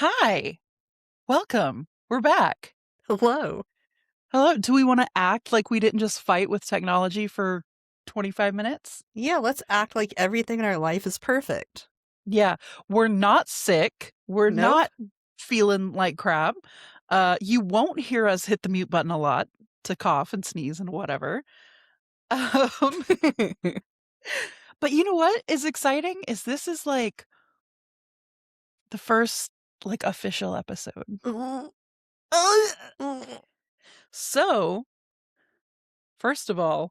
Hi, welcome. We're back. Hello. Hello. Do we want to act like we didn't just fight with technology for 25 minutes? Yeah, let's act like everything in our life is perfect. Yeah, we're not sick. We're Nope. not feeling like crap. You won't hear us hit the mute button a lot to cough and sneeze and whatever. Um, but you know what is exciting is this is like the first like official episode. So, first of all,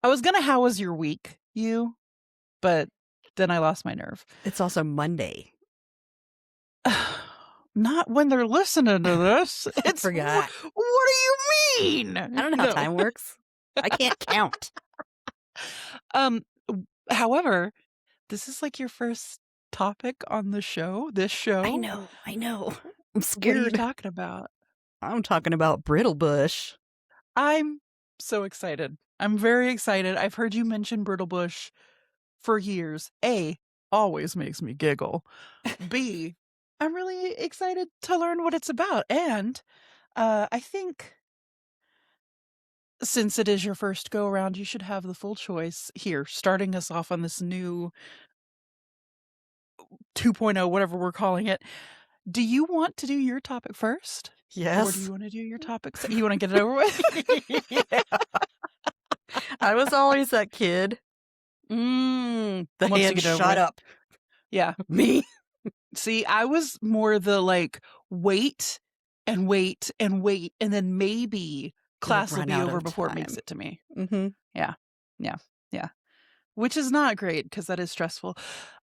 I was gonna how was your week, but then I lost my nerve. It's also Monday. Not when they're listening to this. I It's forgot. What do you mean? I don't know how time works. I can't count. However, this is like your first topic on the show. This show. I know. I'm What are you scared. talking about? I'm talking about Brittlebush. I'm so excited. I'm very excited. I've heard you mention Brittlebush for years. A, always makes me giggle. B, I'm really excited to learn what it's about. And I think since it is your first go around, you should have the full choice here, starting us off on this new 2.0, whatever we're calling it. Do you want to do your topic first? Yes. Or do you want to do your topic? You want to get it over with? Yeah. I was always that kid. The hand, shut up. Yeah. Me. See, I was more the like wait and wait and wait, and then maybe class will be over before it makes it to me. Mm-hmm. Yeah. Which is not great because that is stressful.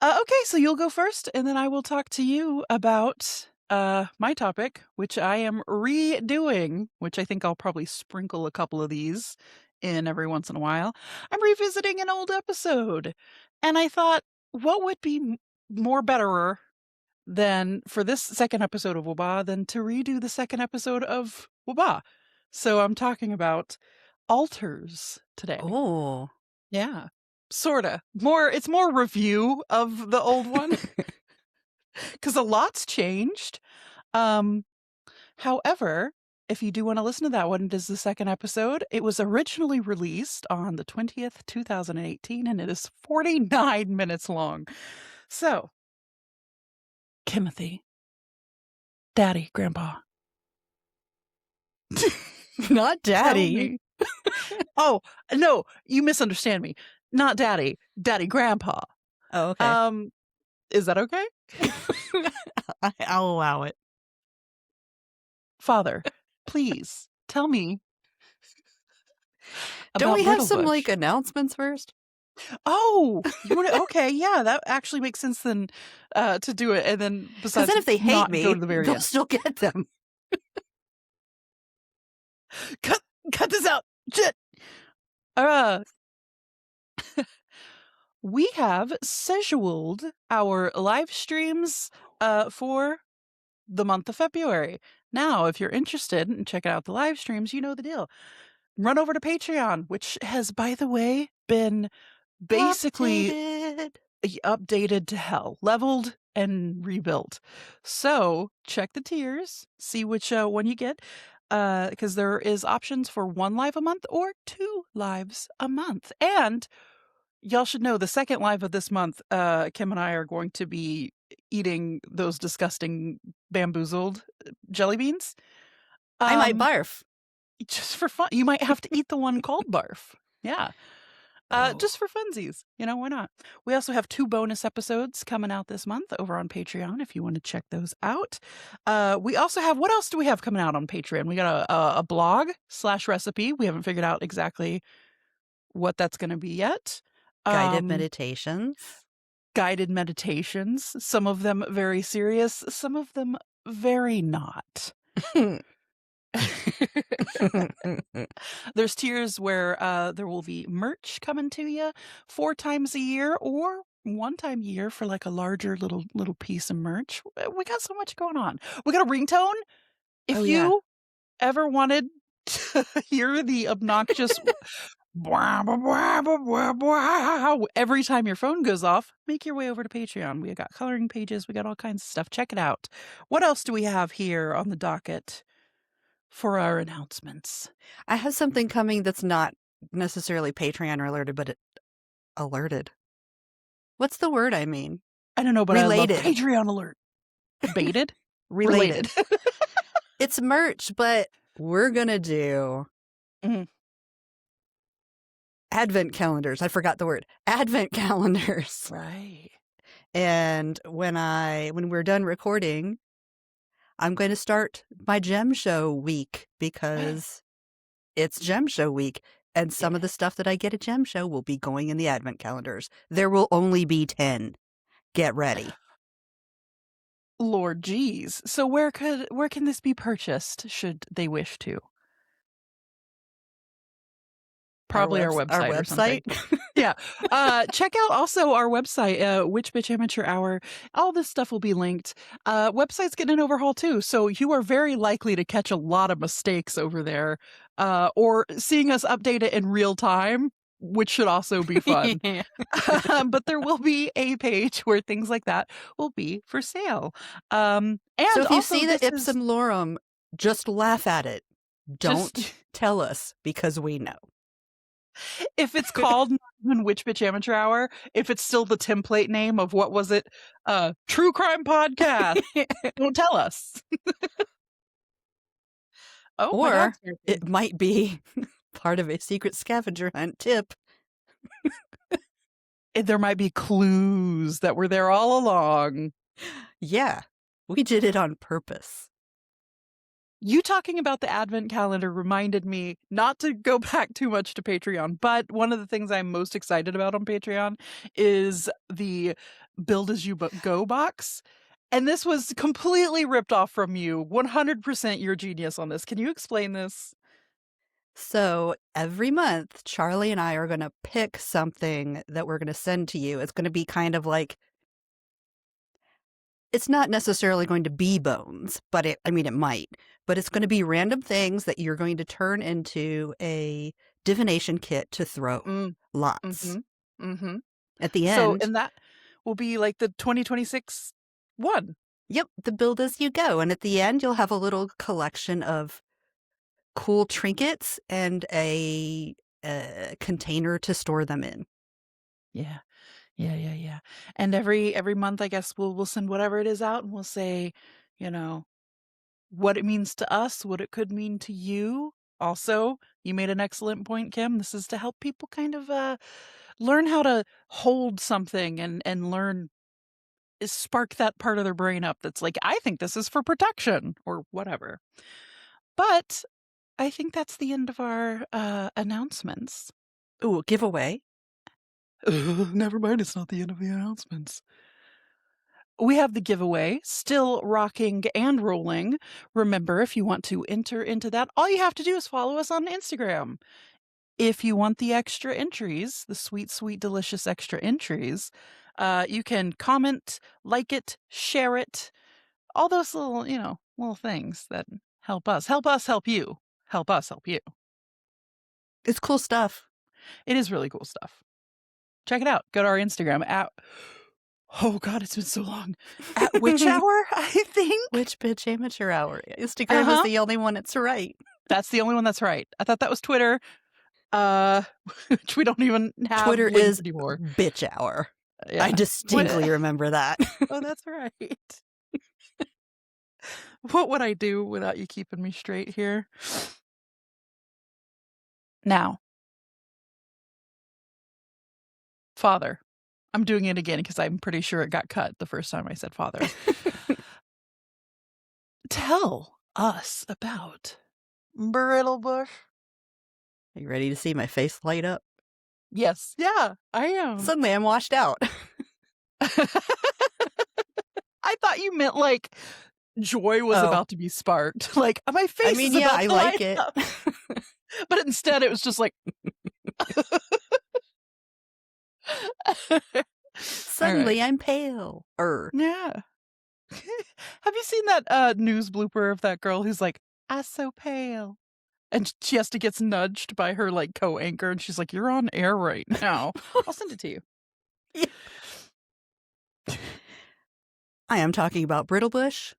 Okay, so you'll go first, and then I will talk to you about my topic, which I am redoing, which I think I'll probably sprinkle a couple of these in every once in a while. I'm revisiting an old episode, and I thought, what would be more betterer than for this second episode of WBAH than to redo the second episode of WBAH? So I'm talking about alters today. Oh. Yeah. Sorta. It's more review of the old one. Because a lot's changed. However, if you do want to listen to that one, it is the second episode. It was originally released on the 20th, 2018, and it is 49 minutes long. So, Timothy. Daddy, Grandpa. Not Daddy. Oh, no, you misunderstand me. Not Daddy. Daddy, Grandpa. Oh, okay. Is that okay? I'll allow it. Father, please tell me. Don't we have some like announcements first? Oh, you want to? Okay, yeah, that actually makes sense then to do it, and then besides, then if they hate me, go to the very they'll end. still get them. Cut this out. Shit. We have scheduled our live streams for the month of February. Now, if you're interested in checking out the live streams, you know the deal. Run over to Patreon, which has, by the way, been basically updated to hell, leveled and rebuilt. So check the tiers, see which one you get, because there is options for 1 live a month or 2 lives a month. And y'all should know the second live of this month, Kim and I are going to be eating those disgusting bamboozled jelly beans. I might barf. Just for fun. You might have to eat the one called barf. Yeah. Just for funsies. You know, why not? We also have 2 bonus episodes coming out this month over on Patreon if you want to check those out. We also have, what else do we have coming out on Patreon? We got a blog/recipe. We haven't figured out exactly what that's going to be yet. Guided meditations. Some of them very serious, some of them very not. There's tiers where there will be merch coming to you 4 times a year or 1 time a year for like a larger little piece of merch. We got so much going on. We got a ringtone. If you ever wanted to hear the obnoxious Every time your phone goes off, make your way over to Patreon. We got coloring pages. We got all kinds of stuff. Check it out. What else do we have here on the docket for our announcements? I have something coming that's not necessarily Patreon related, but alerted. What's the word I mean? I don't know, but related. I love Patreon alert. Baited? Related. It's merch, but we're going to do advent calendars. I forgot the word. Advent calendars. Right. And when we're done recording, I'm going to start my gem show week because it's gem show week. And some of the stuff that I get at gem show will be going in the advent calendars. There will only be 10. Get ready. Lord geez. So where can this be purchased should they wish to? Probably our website or something. Yeah. Check out also our website, Witch Bitch Amateur Hour. All this stuff will be linked. Website's getting an overhaul too, so you are very likely to catch a lot of mistakes over there, or seeing us update it in real time, which should also be fun. But there will be a page where things like that will be for sale. And so if you see the ipsum lorem, just laugh at it. Don't tell us because we know. If it's called Witch Bitch Amateur Hour, if it's still the template name of what was it? True Crime Podcast. Don't tell us. Or it might be part of a secret scavenger hunt tip. There might be clues that were there all along. Yeah, we did it on purpose. You talking about the advent calendar reminded me not to go back too much to Patreon, but one of the things I'm most excited about on Patreon is the Build As You Go box. And this was completely ripped off from you. 100% your genius on this. Can you explain this? So every month, Charlie and I are going to pick something that we're going to send to you. It's going to be kind of like, it's not necessarily going to be bones, but it might. But it's going to be random things that you're going to turn into a divination kit to throw. Lots. At the end. So, and that will be like the 2026 one. Yep, the Build As You Go. And at the end, you'll have a little collection of cool trinkets and a container to store them in. Yeah. And every month, I guess we'll send whatever it is out, and we'll say, what it means to us, what it could mean to you. Also, you made an excellent point, Kim. This is to help people kind of learn how to hold something and learn, spark that part of their brain up that's like, I think this is for protection or whatever. But I think that's the end of our announcements. Ooh, giveaway. Never mind, it's not the end of the announcements. We have the giveaway still rocking and rolling. Remember, if you want to enter into that, all you have to do is follow us on Instagram. If you want the extra entries, the sweet, sweet, delicious extra entries, you can comment, like it, share it, all those little things that help us help you, help us help you. It's cool stuff. It is really cool stuff. Check it out. Go to our Instagram at, oh God, it's been so long. At Witch Hour, I think. Witch Bitch Amateur Hour. Instagram is the only one that's right. That's the only one that's right. I thought that was Twitter. Which we don't even have. Twitter is anymore. Bitch Hour. Yeah. I distinctly remember that. Oh, that's right. What would I do without you keeping me straight here? Now, Father. I'm doing it again because I'm pretty sure it got cut the first time I said Father. Tell us about Brittlebush. Are you ready to see my face light up? Yes. Yeah, I am. Suddenly I'm washed out. I thought you meant like joy was about to be sparked. Like my face is about to like it. But instead it was just like suddenly I'm pale. Yeah. Have you seen that news blooper of that girl who's like, "I'm so pale"? And she has to get nudged by her like co-anchor, and she's like, "You're on air right now. I'll send it to you." I am talking about Brittlebush.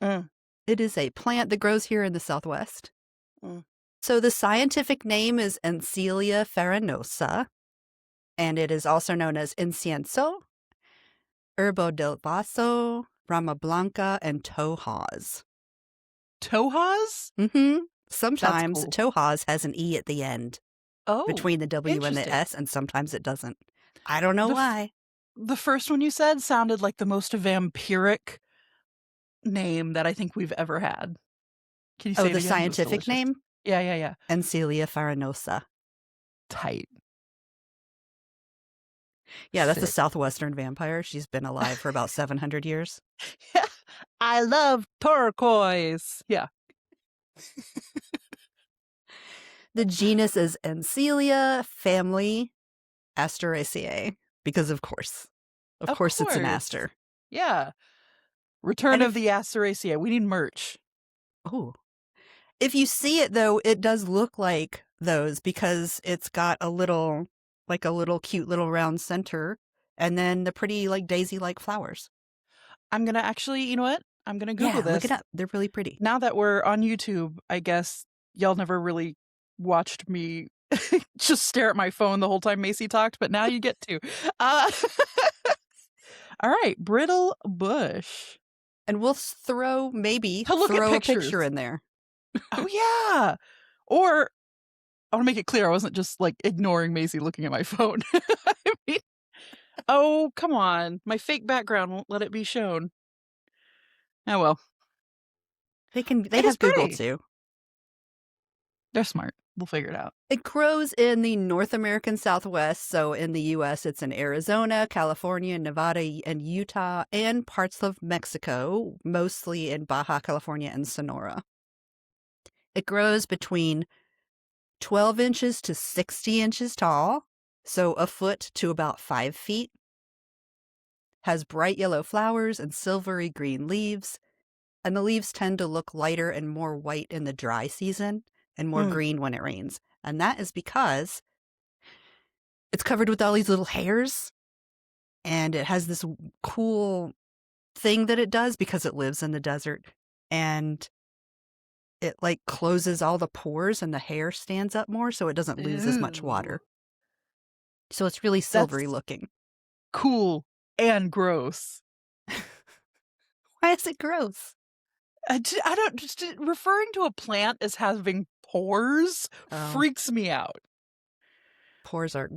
Mm. It is a plant that grows here in the Southwest. Mm. So the scientific name is Encielia farinosa, and it is also known as incienso, herbo del vaso, rama blanca, and tohaz. Tohaz? Mm-hmm. Sometimes cool. tohaz has an E at the end between the W and the interesting. S, and sometimes it doesn't. I don't know why. The first one you said sounded like the most vampiric name that I think we've ever had. Can you say Oh, it the again? It was scientific delicious. name? Yeah. Encielia farinosa. Tight. Yeah, that's a Sick. southwestern vampire. She's been alive for about 700 years. I love turquoise. Yeah. The genus is Encielia, family Asteraceae, because of course. Of course it's an aster. Yeah. Return of the Asteraceae. We need merch. Oh. If you see it, though, it does look like those because it's got a little cute little round center and then the pretty, like, daisy-like flowers. I'm going to actually, you know what? I'm going to Google this. Look it up. They're really pretty. Now that we're on YouTube, I guess y'all never really watched me just stare at my phone the whole time Macy talked, but now you get to. All right, Brittlebush. And we'll throw a picture in there. Oh, yeah. Or I want to make it clear I wasn't just like ignoring Macy looking at my phone. I mean, oh, come on. My fake background won't let it be shown. Oh, well. They have Google too. They're smart. We'll figure it out. It grows in the North American Southwest. So in the U.S., it's in Arizona, California, Nevada, and Utah, and parts of Mexico, mostly in Baja California and Sonora. It grows between 12 inches to 60 inches tall, so a foot to about 5 feet. Has bright yellow flowers and silvery green leaves, and the leaves tend to look lighter and more white in the dry season and more green when it rains. And that is because it's covered with all these little hairs, and it has this cool thing that it does because it lives in the desert, and it like closes all the pores and the hair stands up more so it doesn't lose as much water. So it's really silvery looking. Cool and gross. Why is it gross? I don't, just referring to a plant as having pores freaks me out. Pores are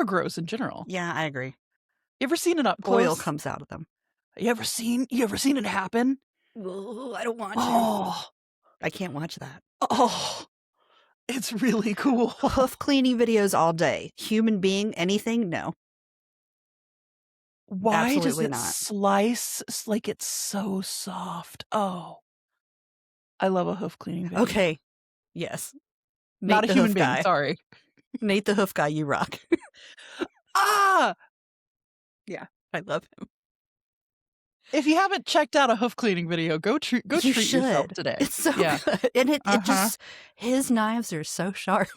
gross in general. Yeah, I agree. You ever seen it up close? Oil comes out of them. You ever seen it happen? Oh, I don't want to. I can't watch that. Oh, it's really cool. Hoof cleaning videos all day. Human being, anything? No. Why Absolutely does it not. slice like it's so soft? Oh, I love a hoof cleaning video. Okay. Yes. Not a human being. Sorry. Nate the hoof guy, you rock. Yeah, I love him. If you haven't checked out a hoof cleaning video, go treat yourself today. It's so good. And it just, his knives are so sharp.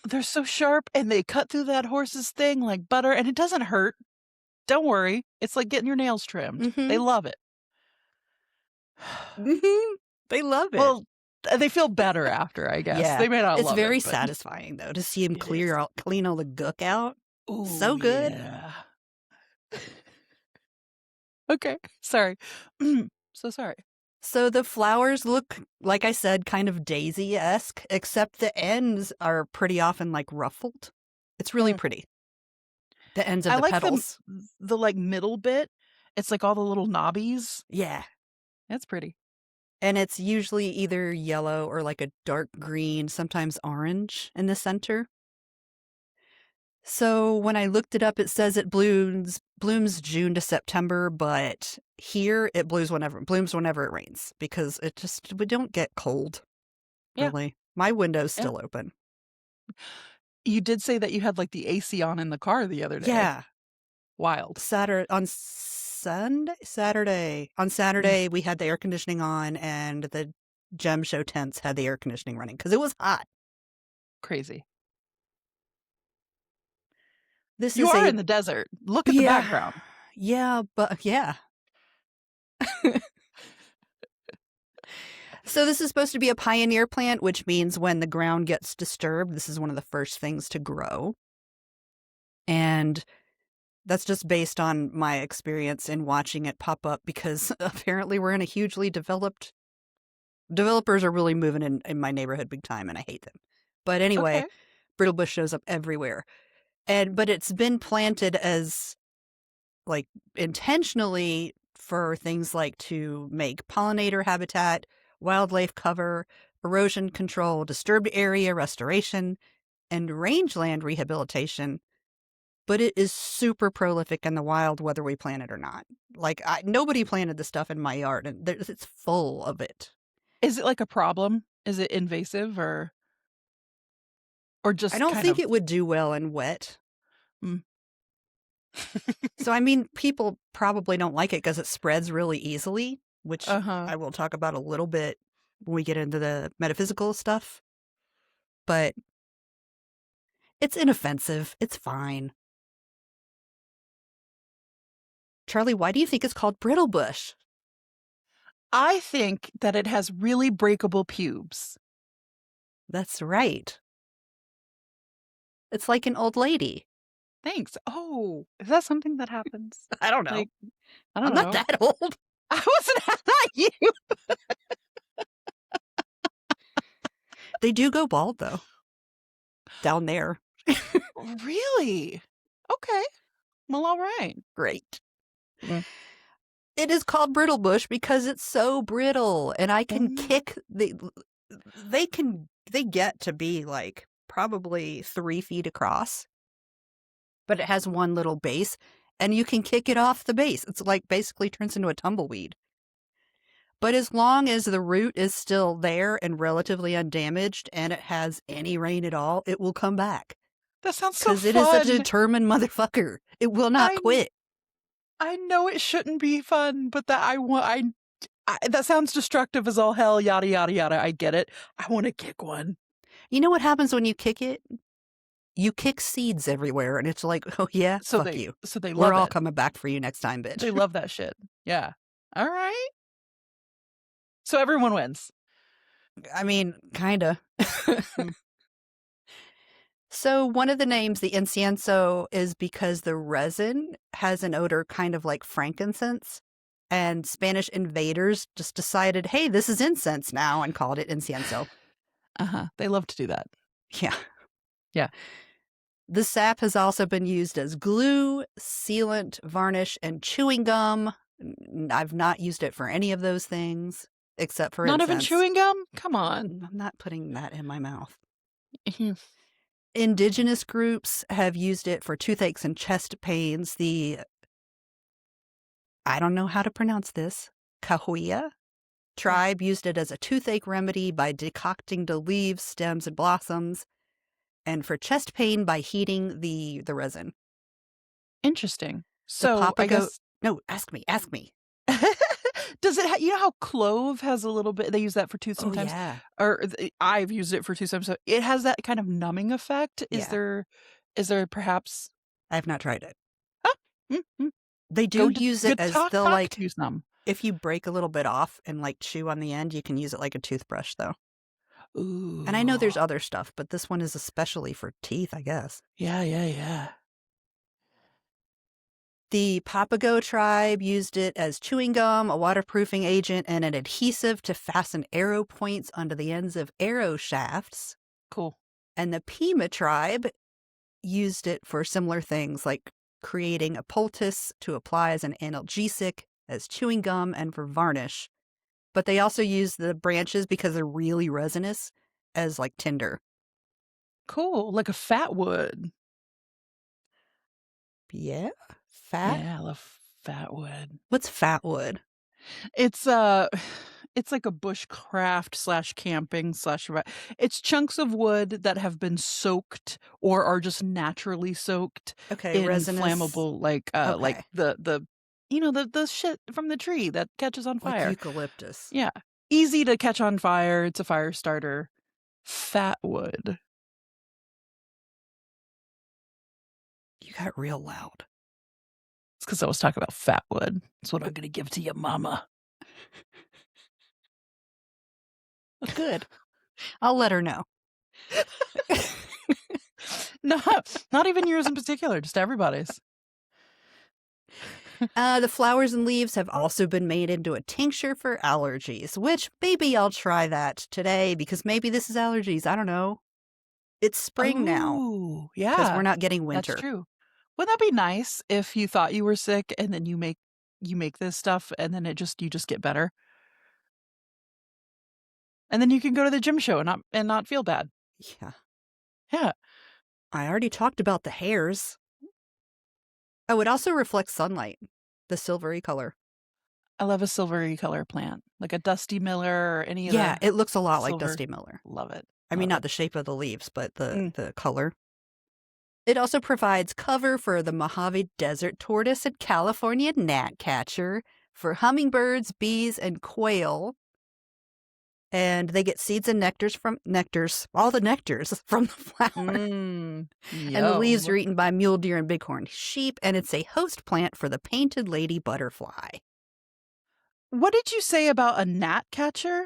They're so sharp and they cut through that horse's thing like butter and it doesn't hurt. Don't worry. It's like getting your nails trimmed. Mm-hmm. They love it. Mm-hmm. They love it. Well, they feel better after, I guess. Yeah. They may not love it. It's very satisfying, though, to see him clean all the gook out. Ooh, so good. Yeah. Okay. Sorry. So sorry. So the flowers look, like I said, kind of daisy-esque, except the ends are pretty often like ruffled. It's really pretty. The ends of the petals. The like middle bit. It's like all the little knobbies. Yeah. That's pretty. And it's usually either yellow or like a dark green, sometimes orange in the center. So when I looked it up, it says it blooms June to September, but here it blooms whenever it rains because we don't get cold. Really. My window's still open. You did say that you had like the AC on in the car the other day. Yeah. Wild. On Saturday, we had the air conditioning on and the gem show tents had the air conditioning running because it was hot. Crazy. This You is are a in the desert. Look at the yeah, background. yeah, but yeah. So this is supposed to be a pioneer plant, which means when the ground gets disturbed, this is one of the first things to grow. And that's just based on my experience in watching it pop up because apparently we're in a hugely developers are really moving in my neighborhood big time and I hate them. But anyway, Okay. Brittlebush shows up everywhere. But it's been planted as like intentionally for things like to make pollinator habitat, wildlife cover, erosion control, disturbed area restoration, and rangeland rehabilitation. But it is super prolific in the wild, whether we plant it or not. Like, nobody planted the stuff in my yard, and it's full of it. Is it like a problem? Is it invasive or I just don't kind think of? it would do well in wet. Mm. So, I mean, people probably don't like it because it spreads really easily, which Uh-huh. I will talk about a little bit when we get into the metaphysical stuff. But it's inoffensive. It's fine. Charlye, why do you think it's called Brittlebush? I think that it has really breakable pubes. That's right. It's like an old lady. Thanks. Oh, is that something that happens? I don't know. Like, I I'm don't not know. that old. I wasn't not you. They do go bald, though. Down there. Really? Okay. Well, all right. Great. Mm. It is called Brittlebush because it's so brittle, and I can Mm. kick they get to be like probably 3 feet across, but it has one little base, and you can kick it off the base. It's like basically turns into a tumbleweed. But as long as the root is still there and relatively undamaged, and it has any rain at all, it will come back. That sounds so Because it is a fun. determined motherfucker. It will not quit. I know it shouldn't be fun, but that that sounds destructive as all hell, yada, yada, yada. I get it. I want to kick one. You know what happens when you kick it? You kick seeds everywhere, and it's like, oh yeah, So fuck you. So they We're love all it. coming back for you next time, bitch. They love that shit. Yeah. All right. So everyone wins. I mean, kinda. So one of the names, the incienso, is because the resin has an odor kind of like frankincense. And Spanish invaders just decided, hey, this is incense now, and called it incienso. They love to do that. Yeah. Yeah. The sap has also been used as glue, sealant, varnish, and chewing gum. I've not used it for any of those things, except for Not incense. even chewing gum? Come on. I'm not putting that in my mouth. Mm-hmm. Indigenous groups have used it for toothaches and chest pains. I don't know how to pronounce this, Cahuilla tribe used it as a toothache remedy by decocting the leaves, stems, and blossoms, and for chest pain by heating the resin. Interesting. The So Papago, I guess no, ask me. does it you know how clove has a little bit, they use that for tooth sometimes? Oh, yeah. Or I've used it for tooth sometimes. So it has that kind of numbing effect. Yeah. Is there perhaps I have not tried it. mm-hmm. They do use it as they'll like, tooth numb. if you break a little bit off and like chew on the end, you can use it like a toothbrush though. Ooh. And I know there's other stuff, but this one is especially for teeth, I guess. Yeah. The Papago tribe used it as chewing gum, a waterproofing agent, and an adhesive to fasten arrow points onto the ends of arrow shafts. Cool. And the Pima tribe used it for similar things like creating a poultice to apply as an analgesic, as chewing gum, and for varnish. But they also use the branches because they're really resinous as like tinder. Cool. Like a fat wood. Yeah? Fat? Yeah, I love fat wood. What's fat wood? It's like a bushcraft / camping / it's chunks of wood that have been soaked or are just naturally soaked Okay, in resinous. flammable like Okay. the you know the shit from the tree that catches on fire. Like eucalyptus. Yeah. Easy to catch on fire. It's a fire starter. Fat wood. You got real loud. It's because I was talking about fat wood. That's what I'm going to give to your mama. Good. I'll let her know. Not even yours in particular, just everybody's. The flowers and leaves have also been made into a tincture for allergies, which maybe I'll try that today because maybe this is allergies. I don't know. It's spring now. Yeah. Because we're not getting winter. That's true. Wouldn't that be nice if you thought you were sick and then you make this stuff and then you just get better? And then you can go to the gym show and not feel bad. Yeah. Yeah. I already talked about the hairs. Oh, it also reflects sunlight, the silvery color. I love a silvery color plant, like a Dusty Miller or any of the. Yeah, it looks a lot like silver. Dusty Miller. Love it. I mean, not the shape of the leaves, but the color. It also provides cover for the Mojave Desert tortoise and California gnatcatcher, for hummingbirds, bees, and quail. And they get seeds and all the nectars from the flower. And the leaves are eaten by mule deer and bighorn sheep, and it's a host plant for the painted lady butterfly. What did you say about a gnatcatcher?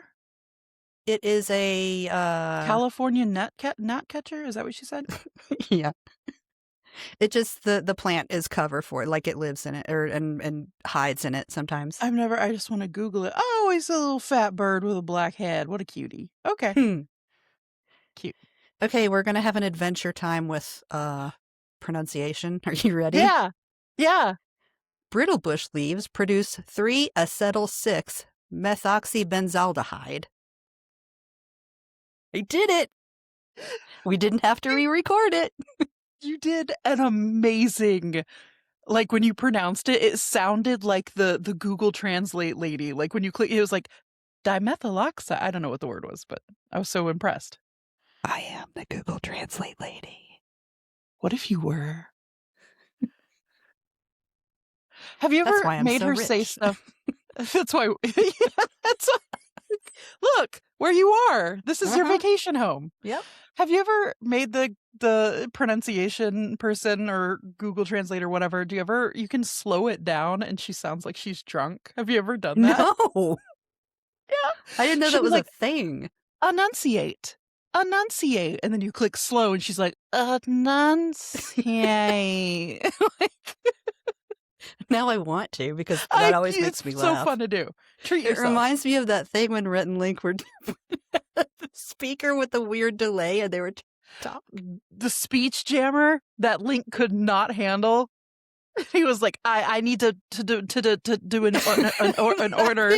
It is a California gnatcatcher? Is that what she said? Yeah. It just the plant is cover for it, like it lives in it and hides in it sometimes. I just want to Google it. Oh, he's a little fat bird with a black head. What a cutie. Okay. Cute. Okay, we're gonna have an adventure time with pronunciation. Are you ready? Yeah. Brittlebush leaves produce 3-acetyl-6 methoxybenzaldehyde. I did it. We didn't have to re-record it. You did an amazing, like when you pronounced it, it sounded like the Google Translate lady. Like when you click, it was like dimethyloxide. I don't know what the word was, but I was so impressed. I am the Google Translate lady. What if you were? Have you ever made her say stuff? That's why. Look where you are. This is your vacation home. Yep. Have you ever made the pronunciation person or Google Translate or whatever? You can slow it down and she sounds like she's drunk? Have you ever done that? No. Yeah. I didn't know that was a thing. Enunciate. And then you click slow and she's like, enunciate. Now I want to because that always makes me laugh. It's so fun to do. Treat yourself. It reminds me of that thing when Rhett and Link were the speaker with the weird delay and they were talking. The speech jammer that Link could not handle. He was like, I need to do an order.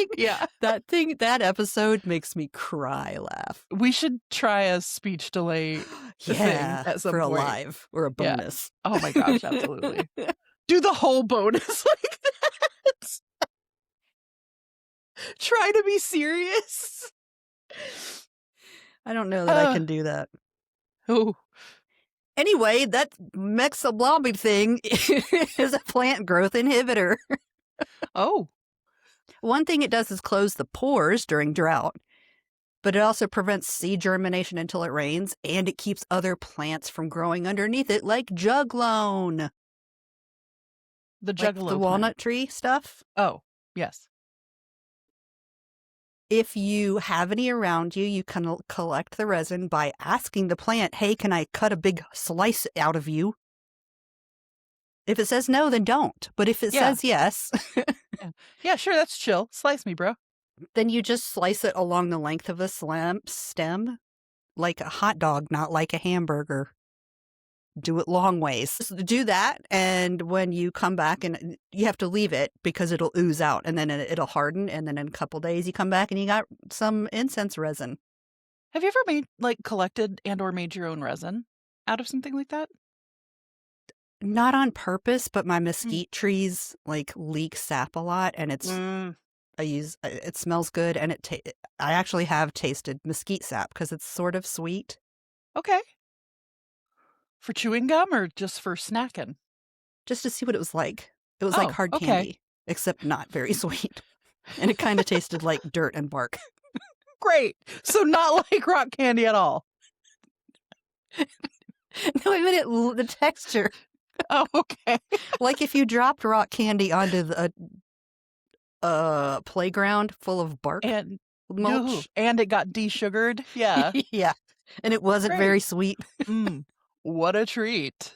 That episode makes me laugh. We should try a speech delay thing at some for point. A live or a bonus. Yeah. Oh my gosh, absolutely. Do the whole bonus like that. Try to be serious. I don't know that I can do that. Oh. Anyway, that mexablobby thing is a plant growth inhibitor. Oh. One thing it does is close the pores during drought, but it also prevents seed germination until it rains, and it keeps other plants from growing underneath it, like juglone. The juggalo, like the walnut tree stuff. Oh, yes. If you have any around you, you can collect the resin by asking the plant, hey, can I cut a big slice out of you? If it says no, then don't. But if it says yes. Yeah, sure, that's chill. Slice me, bro. Then you just slice it along the length of a stem, like a hot dog, not like a hamburger. Do it long ways. Do that, and when you come back, and you have to leave it because it'll ooze out, and then it'll harden, and then in a couple days you come back and you got some incense resin. Have you ever collected and or made your own resin out of something like that? Not on purpose, but my mesquite trees leak sap a lot, and it's it smells good, and I actually have tasted mesquite sap because it's sort of sweet. Okay. For chewing gum or just for snacking? Just to see what it was like. It was like hard candy, except not very sweet. And it kind of tasted like dirt and bark. Great. So not like rock candy at all. No, I meant the texture. Oh, okay. Like if you dropped rock candy onto a playground full of bark And mulch. and it got desugared. Yeah. Yeah. And it wasn't very Great. sweet. What a treat.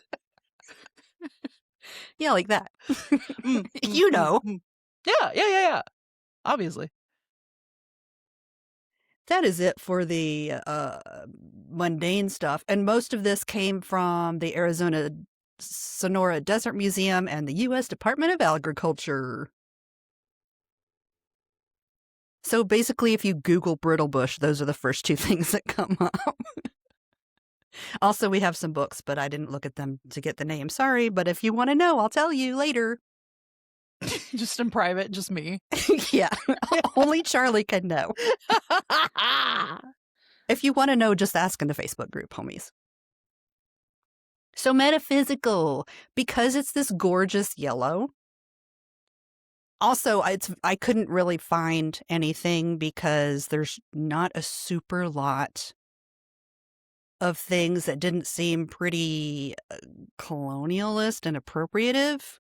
Yeah, like that. You know. Yeah. Obviously. That is it for the mundane stuff. And most of this came from the Arizona Sonora Desert Museum and the U.S. Department of Agriculture. So basically, if you Google Brittlebush, those are the first two things that come up. Also, we have some books, but I didn't look at them to get the name. Sorry, but if you want to know, I'll tell you later. Just in private, just me. Yeah, only Charlye can know. If you want to know, just ask in the Facebook group, homies. So metaphysical, because it's this gorgeous yellow. Also, I couldn't really find anything because there's not a super lot of things that didn't seem pretty colonialist and appropriative.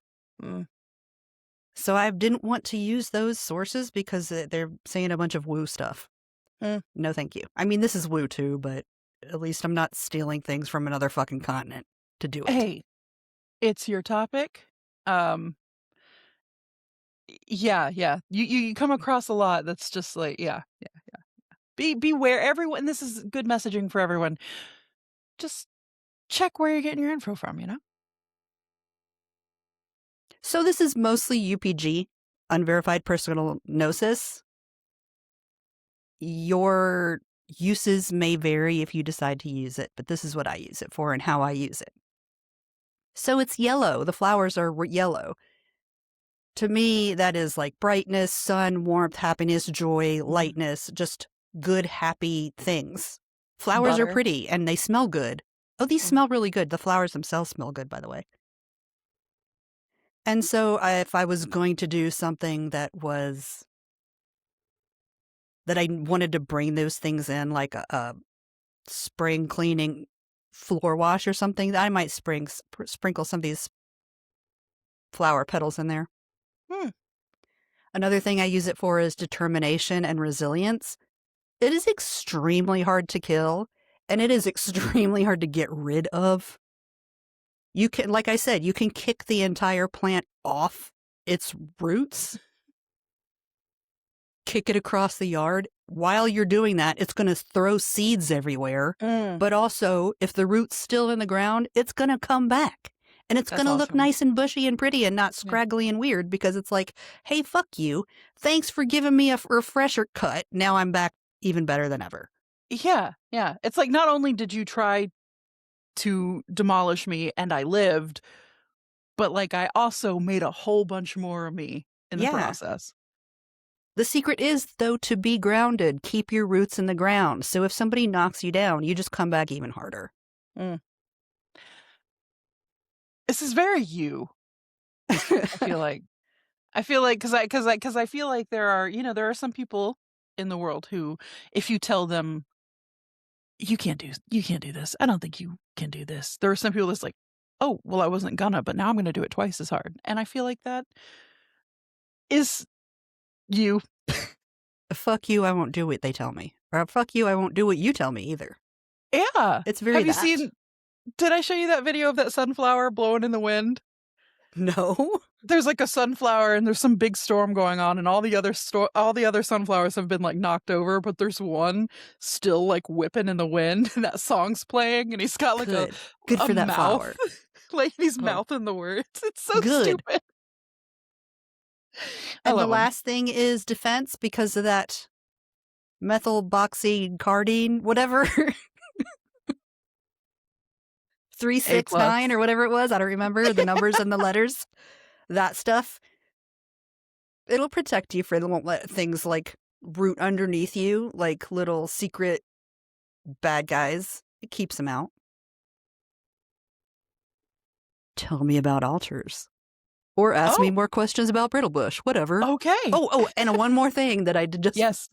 So I didn't want to use those sources because they're saying a bunch of woo stuff. No, thank you. I mean, this is woo too, but at least I'm not stealing things from another fucking continent to do it. Hey, it's your topic. Yeah. You come across a lot that's just like, yeah. Beware, everyone. This is good messaging for everyone. Just check where you're getting your info from, you know? So this is mostly UPG, unverified personal gnosis. Your uses may vary if you decide to use it, but this is what I use it for and how I use it. So it's yellow. The flowers are yellow. To me, that is like brightness, sun, warmth, happiness, joy, lightness, just good, happy things. Flowers are pretty and they smell good. Oh, these smell really good. The flowers themselves smell good, by the way. And so if I was going to do something that I wanted to bring those things in, like a spring cleaning floor wash or something, I might sprinkle some of these flower petals in there. Another thing I use it for is determination and resilience. It is extremely hard to kill, and it is extremely hard to get rid of. You can, like I said, you can kick the entire plant off its roots, kick it across the yard. While you're doing that, it's going to throw seeds everywhere. But also, if the root's still in the ground, it's going to come back. And it's going to look nice and bushy and pretty and not scraggly and weird because it's like, hey, fuck you. Thanks for giving me a refresher cut. Now I'm back even better than ever. Yeah. It's like not only did you try to demolish me and I lived, but like I also made a whole bunch more of me in the process. The secret is, though, to be grounded. Keep your roots in the ground. So if somebody knocks you down, you just come back even harder. This is very you. I feel like because I feel like there are some people in the world who, if you tell them you can't do this, I don't think you can do this. There are some people that's like, oh, well, I wasn't gonna, but now I'm gonna do it twice as hard. And I feel like that is you. Fuck you, I won't do what they tell me. Or fuck you, I won't do what you tell me either. Yeah. It's very Have you seen, did I show you that video of that sunflower blowing in the wind? No. There's like a sunflower and there's some big storm going on and all the other sunflowers have been like knocked over, but there's one still like whipping in the wind and that song's playing and he's got like good for that mouth. Flower. Like he's mouthing the words. It's so stupid. And the last thing is defense because of that methylboxycardine, whatever. 369 or whatever it was. I don't remember the numbers and the letters. That stuff. It'll protect you it won't let things like root underneath you, like little secret bad guys. It keeps them out. Tell me about altars. Or ask me more questions about Brittlebush. Whatever. Okay. Oh, and one more thing that I did just... Yes.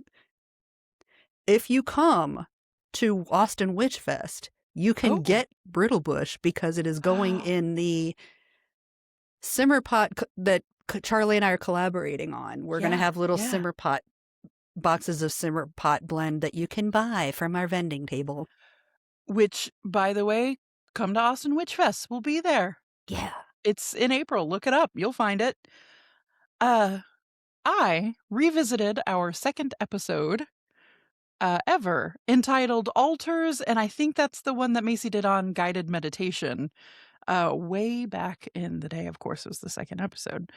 if you come to Austin Witch Fest, you can Oh. get Brittlebush because it is going in the simmer pot that Charlye and I are collaborating on. We're going to have little simmer pot boxes of simmer pot blend that you can buy from our vending table. Which, by the way, come to Austin Witch Fest. We'll be there. Yeah. It's in April. Look it up. You'll find it. I revisited our second episode ever entitled Altars, and I think that's the one that Macy did on guided meditation. Way back in the day, of course, it was the second episode.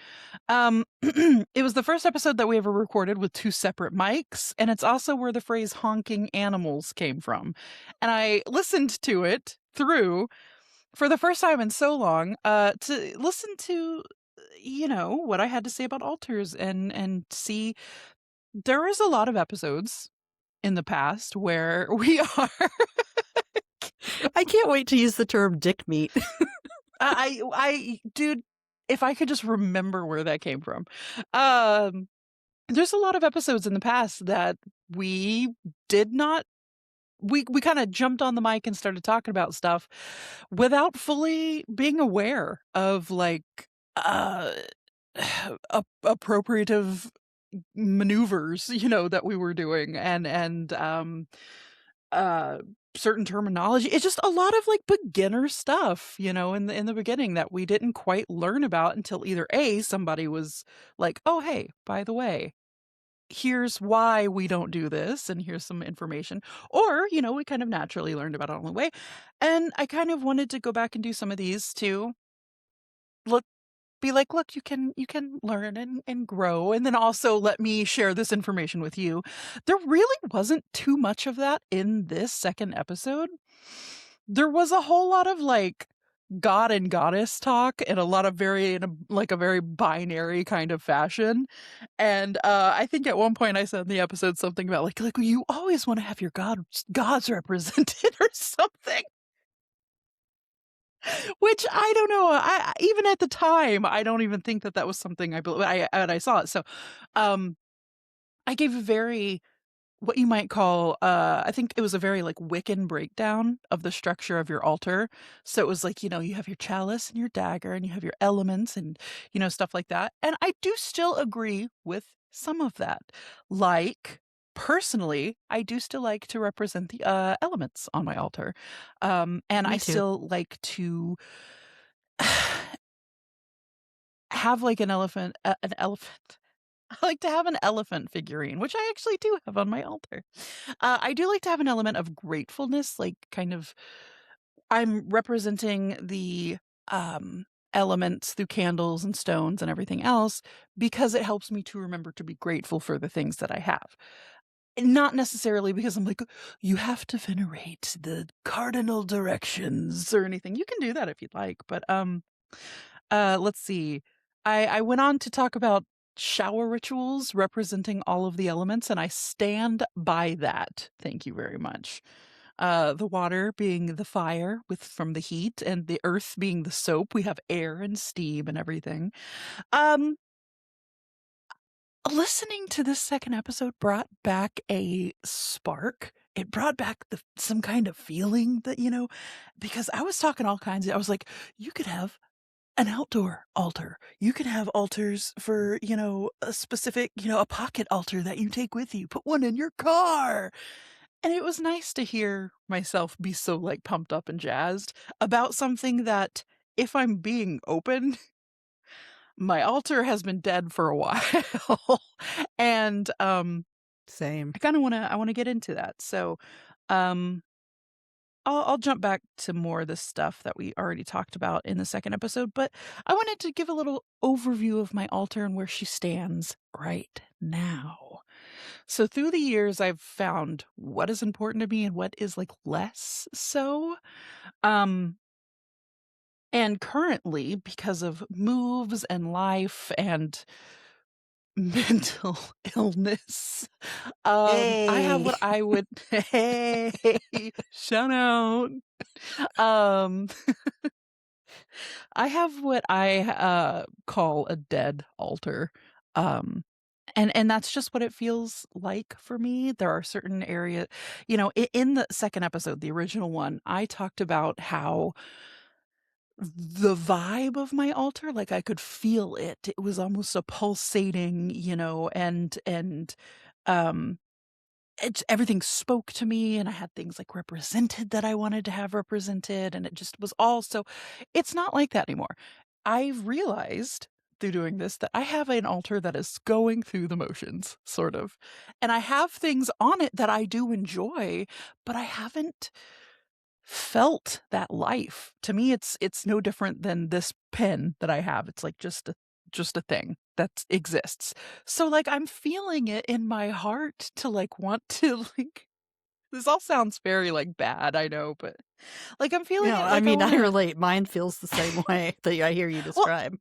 It was the first episode that we ever recorded with 2 separate mics, and it's also where the phrase honking animals came from. And I listened to it through for the first time in so long to listen to, what I had to say about altars and see there is a lot of episodes in the past where we are I can't wait to use the term dick meat. dude, if I could just remember where that came from. There's a lot of episodes in the past that we did not we kind of jumped on the mic and started talking about stuff without fully being aware of like uh appropriative maneuvers, that we were doing and uh certain terminology. It's just a lot of like beginner stuff, in the beginning that we didn't quite learn about until either somebody was like, "Oh, hey, by the way, here's why we don't do this and here's some information," or, we kind of naturally learned about it on the way. And I kind of wanted to go back and do some of these to be like, "Look, you can learn and grow, and then also let me share this information with you." There really wasn't too much of that in this second episode. There was a whole lot of like god and goddess talk and a lot of a very binary kind of fashion. And I think at one point I said in the episode something about like you always want to have your gods represented or something. Which I don't know. I even at the time, I don't even think that was something I saw it. So, I gave a very what you might call I think it was a very like Wiccan breakdown of the structure of your altar. So it was like, you have your chalice and your dagger and you have your elements and stuff like that. And I do still agree with some of that. Like personally, I do still like to represent the elements on my altar. And Me I too. still like to have like an elephant. I like to have an elephant figurine, which I actually do have on my altar. I do like to have an element of gratefulness, like kind of I'm representing the elements through candles and stones and everything else because it helps me to remember to be grateful for the things that I have. Not necessarily because I'm like, you have to venerate the cardinal directions or anything. You can do that if you'd like, but let's see. I went on to talk about shower rituals representing all of the elements, and I stand by that. Thank you very much. The water being the fire from the heat, and the earth being the soap. We have air and steam and everything. Um, Listening to this second episode brought back a spark. It brought back some kind of feeling that, because I was talking all kinds of, I was like, you could have an outdoor altar. You can have altars for, a specific, a pocket altar that you take with you. Put one in your car. And it was nice to hear myself be so like pumped up and jazzed about something that, if I'm being open, my altar has been dead for a while. And Same. I want to get into that. So um I'll jump back to more of the stuff that we already talked about in the second episode, but I wanted to give a little overview of my altar and where she stands right now. So through the years, I've found what is important to me and what is like less so. Um, and currently, because of moves and life and mental illness, I have Hey. what I would hey shout out. Um I have what I call a dead altar. Um And that's just what it feels like for me. There are certain areas, in the second episode, the original one, I talked about how the vibe of my altar, like I could feel it. It was almost a pulsating, and um everything spoke to me, and I had things like represented that I wanted to have represented, and it just was all so. It's not like that anymore. I've realized through doing this that I have an altar that is going through the motions, sort of. And I have things on it that I do enjoy, but I haven't felt that life. To me, it's no different than this pen that I have. It's like just a thing that exists. So like I'm feeling it in my heart to like want to like this all sounds very like bad, I know, but like I'm feeling it I like I mean, want I to. relate. Mine feels the same way that I hear you Well, describe.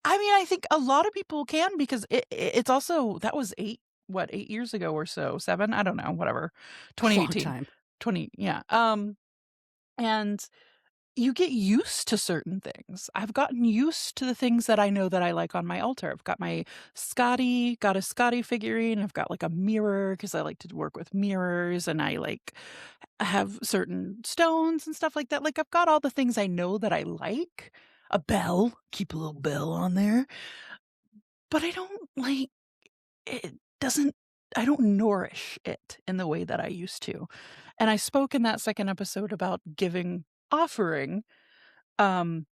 I mean, I think a lot of people can because it's also that was 8 years ago or so, 7, I don't know, whatever. A long 2018. time. 20 yeah. And you get used to certain things. I've gotten used to the things that I know that I like on my altar. I've got got a Scotty figurine. I've got like a mirror because I like to work with mirrors, and I like have certain stones and stuff like that. Like I've got all the things I know that I like. A bell, keep a little bell on there. But I don't like it doesn't I don't nourish it in the way that I used to. And I spoke in that second episode about giving offering. Um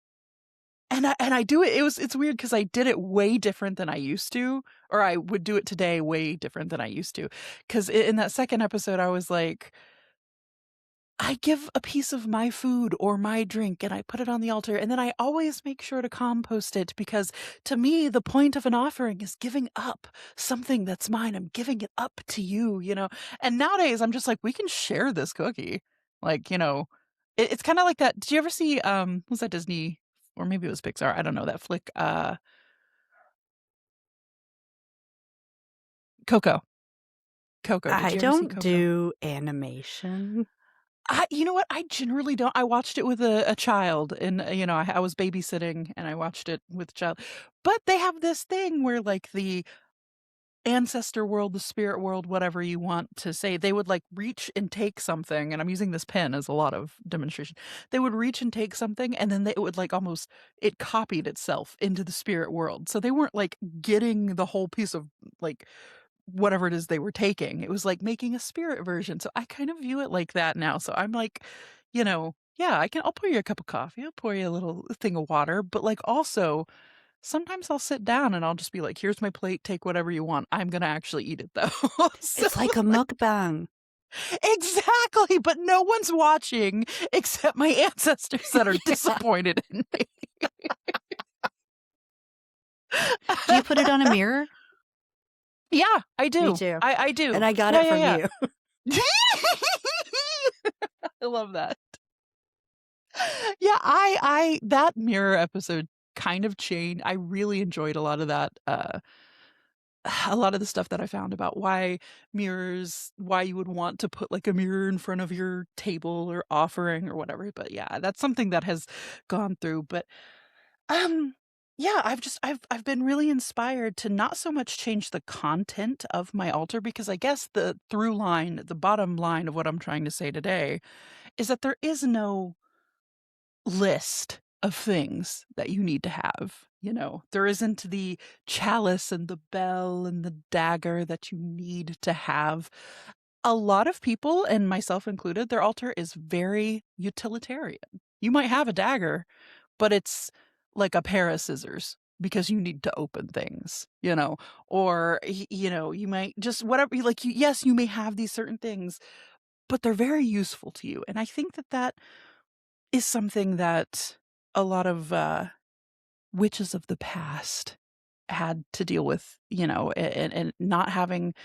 and I do it's weird because I did it way different than I used to, or I would do it today way different than I used to. Because in that second episode, I was like, I give a piece of my food or my drink and I put it on the altar, and then I always make sure to compost it because to me, the point of an offering is giving up something that's mine. I'm giving it up to you. And nowadays, I'm just like, we can share this cookie. Like, it's kind of like that. Did you ever see, was that Disney or maybe it was Pixar? I don't know, that flick, Coco. Coco. Did I you ever see don't Coco? do animation. You know what? I generally don't. I watched it with a child, and I was babysitting, and I watched it with a child. But they have this thing where, like, the ancestor world, the spirit world, whatever you want to say, they would like reach and take something, and I'm using this pen as a lot of demonstration. They would reach and take something, and then it would like almost it copied itself into the spirit world. So they weren't like getting the whole piece of like whatever it is they were taking. It was like making a spirit version. So I kind of view it like that now. So I'm like, yeah, I'll pour you a cup of coffee. I'll pour you a little thing of water. But like also, sometimes I'll sit down and I'll just be like, here's my plate. Take whatever you want. I'm going to actually eat it though. So It's like a like, mukbang. exactly. But no one's watching except my ancestors that are Yeah. disappointed in me. Do you put it on a mirror? Yeah, I Me do. too. I do. And I got Yeah, it yeah, from yeah. you. I love that. Yeah, I that mirror episode kind of changed. I really enjoyed a lot of that, a lot of the stuff that I found about why you would want to put like a mirror in front of your table or offering or whatever. But yeah, that's something that has gone through. But um yeah, I've been really inspired to not so much change the content of my altar because I guess the through line, the bottom line of what I'm trying to say today is that there is no list of things that you need to have. There isn't the chalice and the bell and the dagger that you need to have. A lot of people, and myself included, their altar is very utilitarian. You might have a dagger, but it's like a pair of scissors because you need to open things. Or you might just whatever like yes, you may have these certain things, but they're very useful to you. And I think that is something that a lot of witches of the past had to deal with, and not having,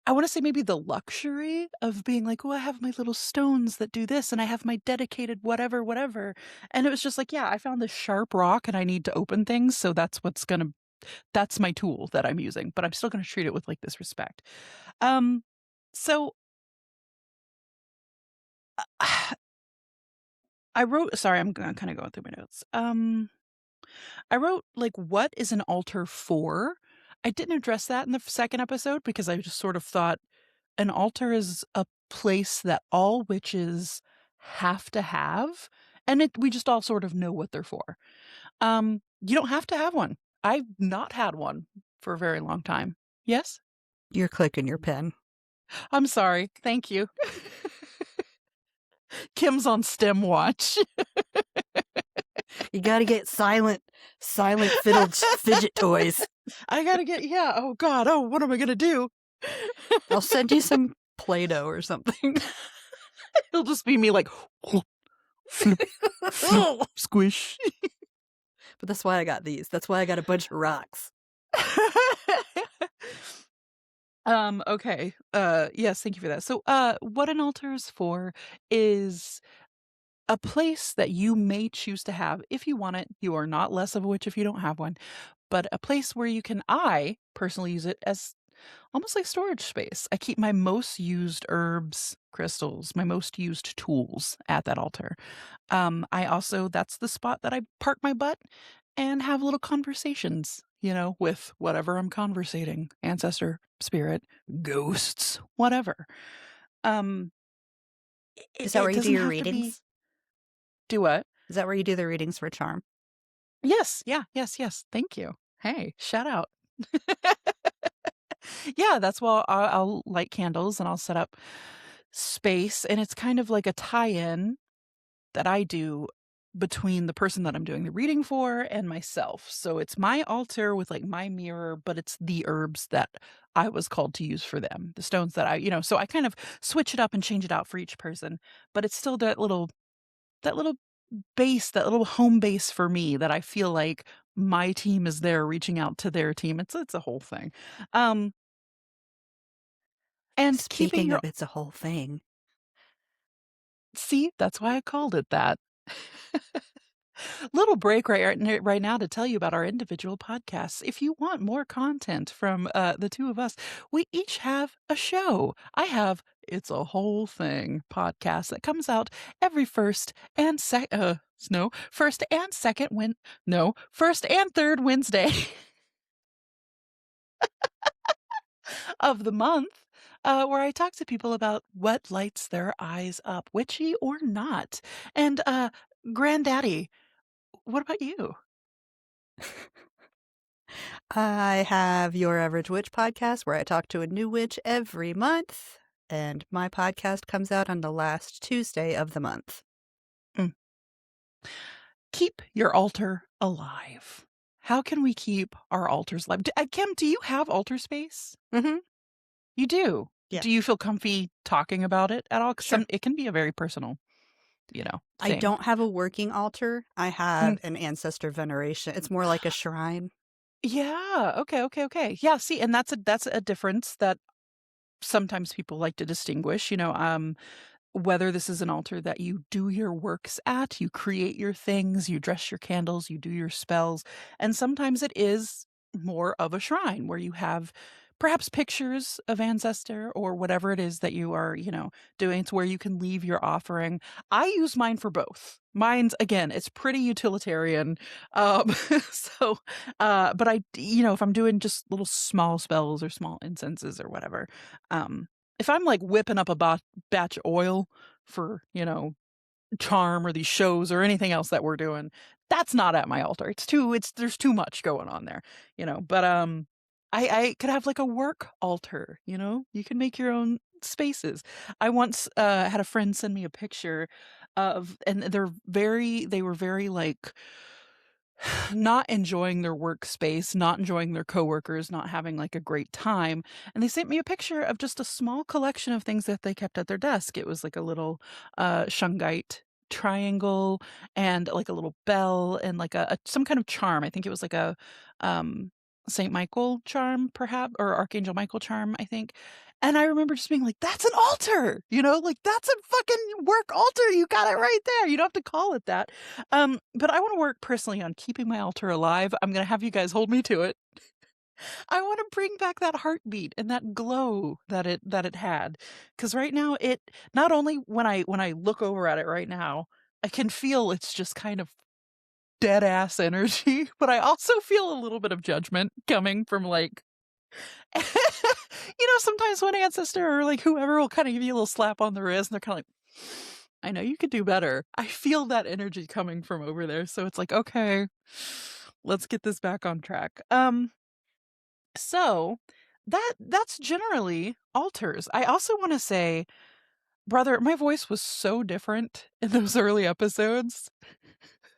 I want to say maybe the luxury of being like, oh, I have my little stones that do this and I have my dedicated whatever, whatever. And it was just like, yeah, I found this sharp rock and I need to open things. So that's my tool that I'm using, but I'm still going to treat it with like this respect. So I wrote, sorry, I'm kind of going through my notes. I wrote like, what is an altar for? I didn't address that in the second episode because I just sort of thought an altar is a place that all witches have to have, and we just all sort of know what they're for. You don't have to have one. I've not had one for a very long time. Yes? You're clicking your pen. I'm sorry. Thank you. Kim's on STEM watch. You gotta get silent fidget toys. I gotta get, yeah. Oh, God. Oh, what am I gonna do? I'll send you some Play-Doh or something. It'll just be me like, flip, flip, squish. But that's why I got these. That's why I got a bunch of rocks. Okay. Yes, thank you for that. So, what an altar is for is a place that you may choose to have if you want it. You are not less of a witch if you don't have one, but a place where I personally use it as almost like storage space. I keep my most used herbs, crystals, my most used tools at that altar. That's the spot that I park my butt and have little conversations, with whatever I'm conversating, ancestor, spirit, ghosts, whatever. Um, Is that where you do doesn't your have readings? Do what? Is that where you do the readings for charm? Yes. Yeah. Yes. Thank you. Hey, shout out. Yeah, that's why I'll light candles and I'll set up space, and it's kind of like a tie-in that I do between the person that I'm doing the reading for and myself. So it's my altar with like my mirror, but it's the herbs that I was called to use for them, the stones that so I kind of switch it up and change it out for each person, but it's still that little base, that little home base for me that I feel like my team is there reaching out to their team. It's a whole thing. And keeping Speaking your of it's a whole thing. See, that's why I called it that. Little break right now to tell you about our individual podcasts. If you want more content from the two of us, we each have a show. I have It's a Whole Thing podcast that comes out every first and third Wednesday of the month, where I talk to people about what lights their eyes up, witchy or not. And Granddaddy, what about you? I have Your Average Witch podcast where I talk to a new witch every month, and my podcast comes out on the last Tuesday of the month. Keep your altar alive. How can we keep our altars alive? Kim, do you have altar space? Mm-hmm. You do? Yeah. Do you feel comfy talking about it at all? 'Cause Sure. it can be a very personal, thing. I don't have a working altar. I have an ancestor veneration. It's more like a shrine. Yeah. Okay. Yeah. See, and that's a difference that sometimes people like to distinguish. Whether this is an altar that you do your works at, you create your things, you dress your candles, you do your spells, and sometimes it is more of a shrine where you have perhaps pictures of Ancestor or whatever it is that you are, doing. It's where you can leave your offering. I use mine for both. Mine's, again, it's pretty utilitarian. So, but if I'm doing just little small spells or small incenses or whatever, if I'm like whipping up a batch of oil for, charm or these shows or anything else that we're doing, that's not at my altar. There's too much going on there, but, I could have like a work altar, you can make your own spaces. I once, had a friend send me a picture and they were very like, not enjoying their workspace, not enjoying their coworkers, not having like a great time. And they sent me a picture of just a small collection of things that they kept at their desk. It was like a little shungite triangle and like a little bell and like some kind of charm. I think it was like a Saint Michael charm, perhaps, or Archangel Michael charm, I think. And I remember just being like, that's an altar, like that's a fucking work altar. You got it right there. You don't have to call it that. But I want to work personally on keeping my altar alive. I'm going to have you guys hold me to it. I want to bring back that heartbeat and that glow that it had. Cause right now not only when I look over at it right now, I can feel it's just kind of dead ass energy, but I also feel a little bit of judgment coming from like Sometimes when Ancestor or like whoever will kind of give you a little slap on the wrist and they're kind of like, I know you could do better. I feel that energy coming from over there. So it's like, okay, let's get this back on track. So that's generally alters. I also want to say, brother, my voice was so different in those early episodes.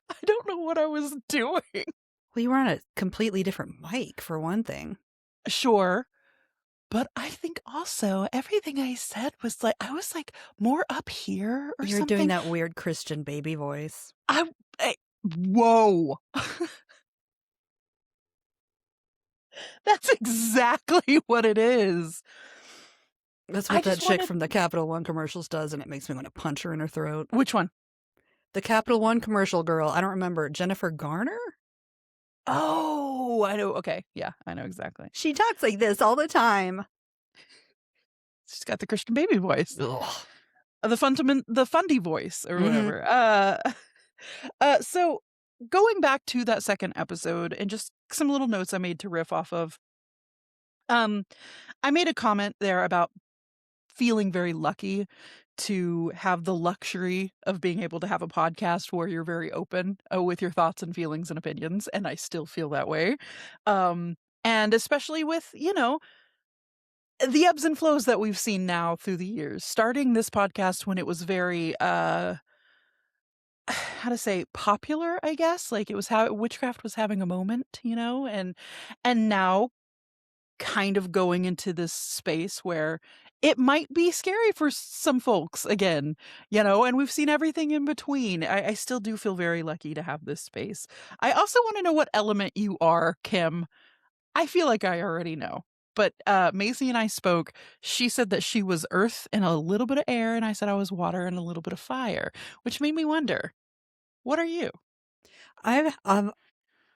I don't know what I was doing. Well, you were on a completely different mic, for one thing. Sure. But I think also everything I said was like, I was like more up here or You're something. doing that weird Christian baby voice. Whoa. That's exactly what it is. That's what that chick from the Capital One commercials does, and it makes me want to punch her in her throat. Which one? The Capital One commercial girl. I don't remember. Jennifer Garner? Oh, I know. Okay. Yeah, I know exactly. She talks like this all the time. She's got the Christian baby voice. Ugh. The fundy voice or whatever. So going back to that second episode and just some little notes I made to riff off of. I made a comment there about feeling very lucky to have the luxury of being able to have a podcast where you're very open with your thoughts and feelings and opinions. And I still feel that way. And especially with, the ebbs and flows that we've seen now through the years, starting this podcast when it was very, how to say, popular, I guess. Like it was how witchcraft was having a moment, and now kind of going into this space where it might be scary for some folks again, and we've seen everything in between. I still do feel very lucky to have this space. I also want to know what element you are, Kim. I feel like I already know. But Maisie and I spoke. She said that she was earth and a little bit of air, and I said I was water and a little bit of fire, which made me wonder, what are you? I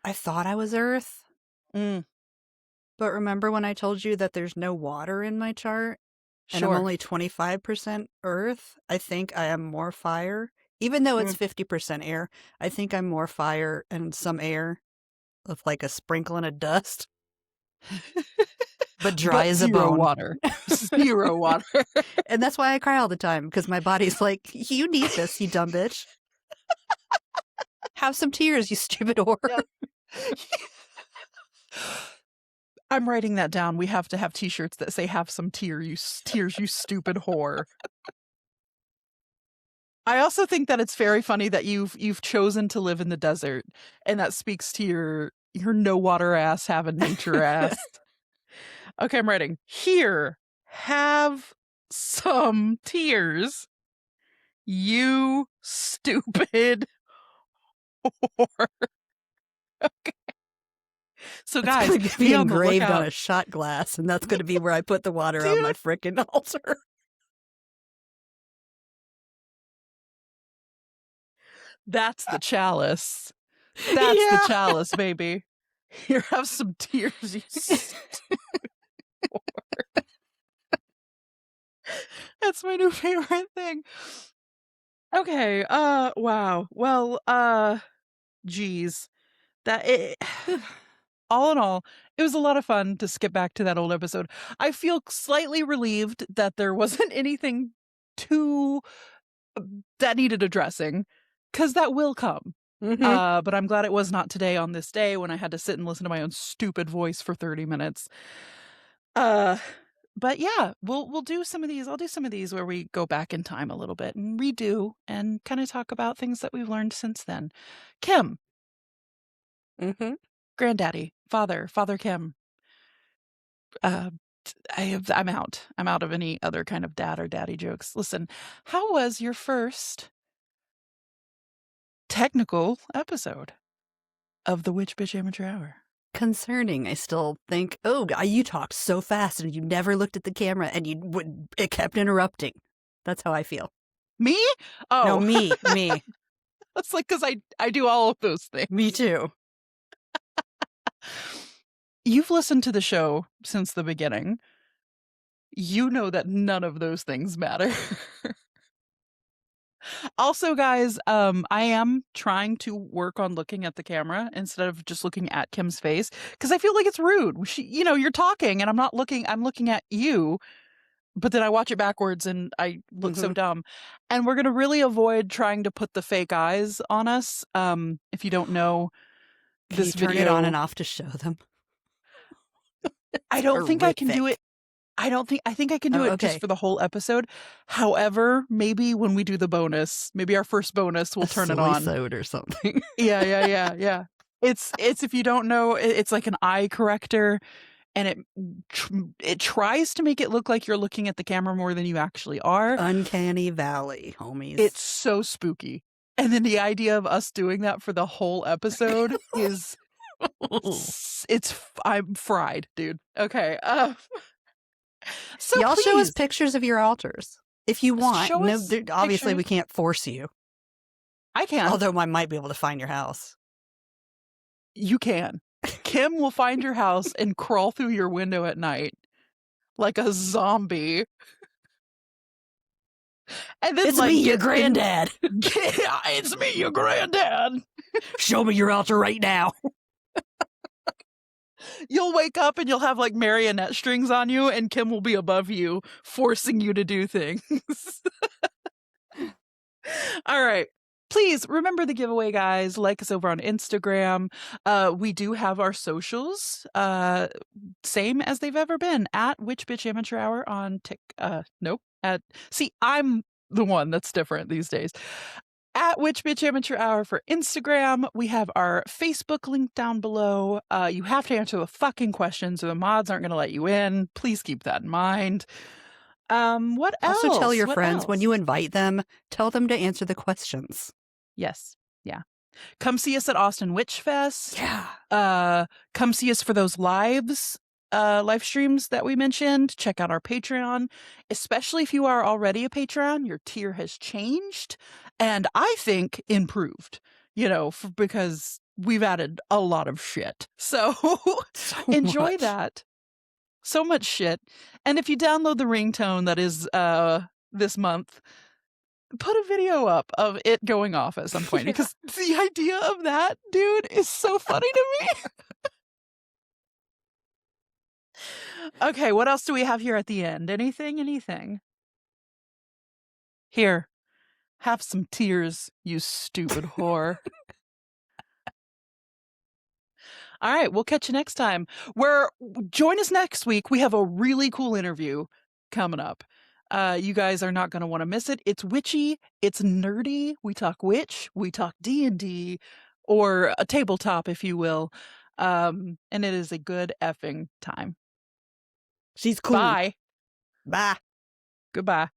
thought I was earth. But remember when I told you that there's no water in my chart? And I'm only 25% earth? I think I am more fire. Even though it's 50% air, I think I'm more fire and some air with like a sprinkle and a dust. But dry as a bone. Water. Zero water. And that's why I cry all the time, because my body's like, you need this, you dumb bitch. Have some tears, you stupid whore. Yeah. I'm writing that down. We have to have t-shirts that say have some tears, you stupid whore. I also think that it's very funny that you've chosen to live in the desert, and that speaks to your no water ass having nature ass. Okay, I'm writing. Here, have some tears, you stupid whore. Okay. So guys, it's be engraved on a shot glass, and that's going to be where I put the water on my frickin' altar. That's the chalice. That's the chalice, baby. Here, have some tears, you stupid whore. That's my new favorite thing. Okay, wow. Well, geez. All in all, it was a lot of fun to skip back to that old episode. I feel slightly relieved that there wasn't anything that needed addressing, because that will come. But I'm glad it was not today on this day when I had to sit and listen to my own stupid voice for 30 minutes. But yeah, we'll do some of these. I'll do some of these where we go back in time a little bit and redo and kind of talk about things that we've learned since then. Kim. Granddaddy, Father Kim. I'm out. I'm out of any other kind of dad or daddy jokes. Listen, how was your first technical episode of the Witch Bitch Amateur Hour? Concerning. I still think, oh, you talked so fast and you never looked at the camera and it kept interrupting. That's how I feel. Me? Oh. No, me. That's like, because I do all of those things. Me too. You've listened to the show since the beginning. You know that none of those things matter. Also, guys, I am trying to work on looking at the camera instead of just looking at Kim's face because I feel like it's rude. You're talking and I'm not looking. I'm looking at you, but then I watch it backwards and I look so dumb. And we're gonna really avoid trying to put the fake eyes on us. If you don't know, Can this you turn video, it on and off to show them? I don't think I can do it. I think I can do it just for the whole episode. However, maybe when we do the bonus, maybe our first bonus, we'll turn it on. Or something. Yeah. It's if you don't know, it's like an eye corrector, and it tries to make it look like you're looking at the camera more than you actually are. Uncanny Valley, homies. It's so spooky. And then the idea of us doing that for the whole episode is I'm fried, dude. Okay. So y'all please, show us pictures of your altars if you want. No, obviously we can't force you. I can. Although I might be able to find your house. You can. Kim will find your house and crawl through your window at night like a zombie. And then, it's me, your granddad. It's me, your granddad. Show me your altar right now. You'll wake up and you'll have like marionette strings on you, and Kim will be above you, forcing you to do things. All right. Please remember the giveaway, guys. Like us over on Instagram. We do have our socials, same as they've ever been, at Witch Bitch Amateur Hour on I'm the one that's different these days. At Witch Bitch Amateur Hour for Instagram. We have our Facebook link down below. You have to answer the fucking questions or the mods aren't going to let you in. Please keep that in mind. What else? Also tell your friends when you invite them, tell them to answer the questions. Yes. Yeah. Come see us at Austin Witch Fest. Yeah. Come see us for those live streams that we mentioned. Check out our Patreon, especially if you are already a Patreon. Your tier has changed and I think improved, because we've added a lot of shit. So enjoy that. So much shit. And if you download the ringtone that is this month, put a video up of it going off at some point, because the idea of that, dude, is so funny to me. Okay, what else do we have here at the end? Anything? Here, have some tears, you stupid whore. All right, we'll catch you next time. Join us next week. We have a really cool interview coming up. You guys are not going to want to miss it. It's witchy. It's nerdy. We talk witch. We talk D&D, or a tabletop, if you will. And it is a good effing time. She's cool. Bye. Bye. Goodbye.